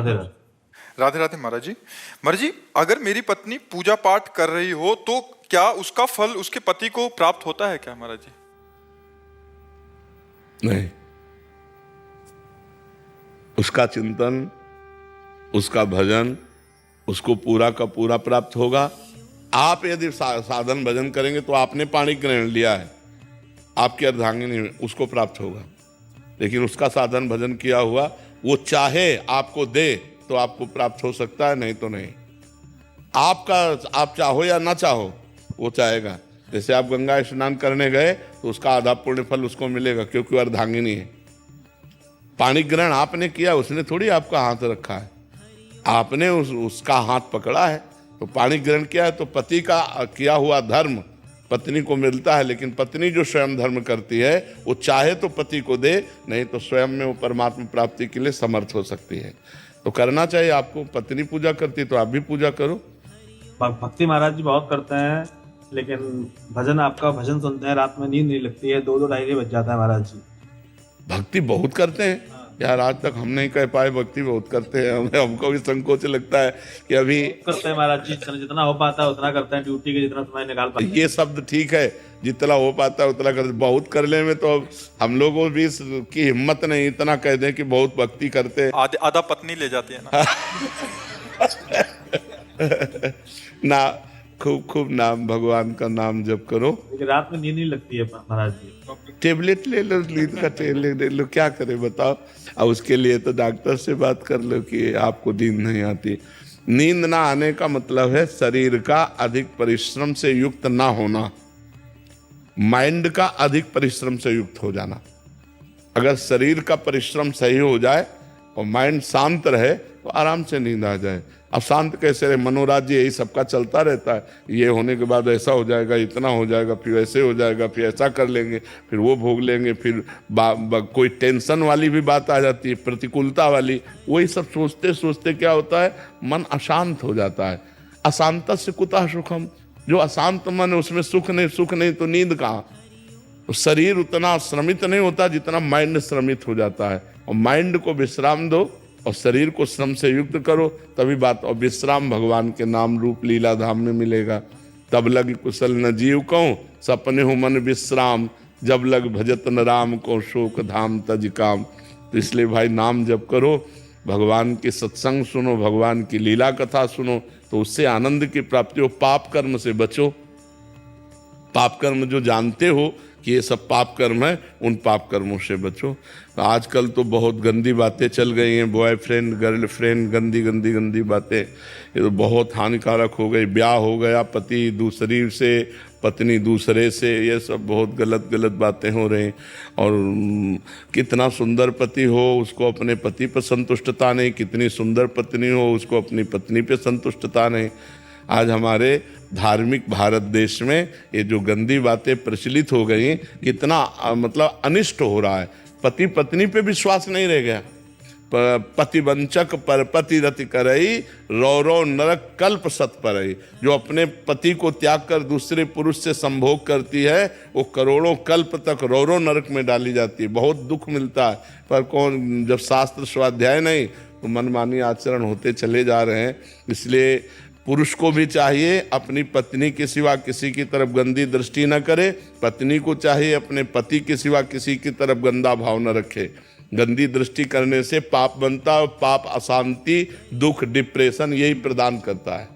राधे राधे। राधे राधे महाराज जी। महाराज जी, अगर मेरी पत्नी पूजा पाठ कर रही हो तो क्या उसका फल उसके पति को प्राप्त होता है क्या महाराज जी? नहीं, उसका चिंतन, उसका भजन उसको पूरा का पूरा प्राप्त होगा। आप यदि साधन भजन करेंगे तो आपने पाणी ग्रहण लिया है, आपकी अर्धांगिनी उसको प्राप्त होगा। लेकिन उसका साधन भजन किया हुआ वो चाहे आपको दे तो आपको प्राप्त हो सकता है, नहीं तो नहीं। आप चाहो या ना चाहो वो चाहेगा। जैसे आप गंगा स्नान करने गए तो उसका आधा पुण्य फल उसको मिलेगा, क्योंकि वो अर्धांगिनी है। पाणी ग्रहण आपने किया, उसने थोड़ी आपका हाथ रखा है, आपने उसका हाथ पकड़ा है। तो पाणी ग्रहण किया है तो पति का किया हुआ धर्म पत्नी को मिलता है। लेकिन पत्नी जो स्वयं धर्म करती है वो चाहे तो पति को दे, नहीं तो स्वयं में वो परमात्मा प्राप्ति के लिए समर्थ हो सकती है। तो करना चाहिए आपको। पत्नी पूजा करती तो आप भी पूजा करो। भक्ति महाराज जी बहुत करते हैं, लेकिन भजन, आपका भजन सुनते हैं, रात में नींद नहीं लगती है, 2-2 ढाई बज जाता है महाराज जी। भक्ति बहुत करते हैं यार, आज तक हम नहीं कह पाए भक्ति बहुत करते हैं। हमको भी संकोच लगता है कि अभी करते हैं महाराज जी, जितना हो पाता है उतना करते हैं, ड्यूटी के जितना समय निकाल पाते हैं। ये शब्द ठीक है, जितना हो पाता है उतना कर। बहुत करने में तो हम लोगों भी की हिम्मत नहीं, इतना कह दें कि बहुत भक्ति करते हैं। आधा पत्नी ले जाती है ना। ना, खूब खूब नाम, भगवान का नाम जप करो। लेकिन रात में नींद नहीं लगती है महाराज जी। टेबलेट ले लो, नींद का टेबलेट ले लो, क्या करे बताओ। और उसके लिए तो डॉक्टर से बात कर लो कि आपको नींद नहीं आती। नींद ना आने का मतलब है शरीर का अधिक परिश्रम से युक्त ना होना, माइंड का अधिक परिश्रम से युक्त हो जाना। अगर शरीर का परिश्रम सही हो जाए और माइंड शांत रहे तो आराम से नींद आ जाए। अब शांत कैसे रहे? मनोराज्य यही सबका चलता रहता है। ये होने के बाद ऐसा हो जाएगा, इतना हो जाएगा, फिर ऐसे हो जाएगा, फिर ऐसा कर लेंगे, फिर वो भोग लेंगे, फिर कोई टेंशन वाली भी बात आ जाती है, प्रतिकूलता वाली। वही सब सोचते सोचते क्या होता है, मन अशांत हो जाता है। अशांत से कुतः सुखम, जो अशांत मन है उसमें सुख नहीं तो नींद कहाँ। तो शरीर उतना श्रमित नहीं होता जितना माइंड श्रमित हो जाता है। और माइंड को विश्राम दो और शरीर को श्रम से युक्त करो, तभी बात। और विश्राम भगवान के नाम रूप लीला धाम में मिलेगा। तब लग कुशल न जीव कहूँ, सपने हो मन विश्राम, जब लग भजत न राम को, शोक धाम तज काम। तो इसलिए भाई नाम जप करो, भगवान के सत्संग सुनो, भगवान की लीला कथा सुनो, तो उससे आनंद की प्राप्ति हो। पाप कर्म से बचो। पाप कर्म जो जानते हो कि ये सब पाप कर्म है, उन पाप कर्मों से बचो। आजकल तो बहुत गंदी बातें चल गई हैं, बॉयफ्रेंड गर्लफ्रेंड, गंदी गंदी गंदी बातें, ये तो बहुत हानिकारक हो गई। ब्याह हो गया पति दूसरी से, पत्नी दूसरे से, ये सब बहुत गलत गलत बातें हो रही। और कितना सुंदर पति हो उसको अपने पति पर संतुष्टता नहीं, कितनी सुंदर पत्नी हो उसको अपनी पत्नी पर संतुष्टता नहीं। आज हमारे धार्मिक भारत देश में ये जो गंदी बातें प्रचलित हो गई, कितना मतलब अनिष्ट हो रहा है। पति पत्नी पे विश्वास नहीं रह गया। पतिवंचक पर पति रति करई, रौ नरक कल्प सत परई। जो अपने पति को त्याग कर दूसरे पुरुष से संभोग करती है वो करोड़ों कल्प तक रौ नरक में डाली जाती है। बहुत दुख मिलता है। पर कौन, जब शास्त्र स्वाध्याय नहीं तो मनमानी आचरण होते चले जा रहे हैं। इसलिए पुरुष को भी चाहिए अपनी पत्नी के सिवा किसी की तरफ गंदी दृष्टि न करे। पत्नी को चाहिए अपने पति के सिवा किसी की तरफ गंदा भाव न रखे। गंदी दृष्टि करने से पाप बनता है, और पाप अशांति, दुख, डिप्रेशन यही प्रदान करता है।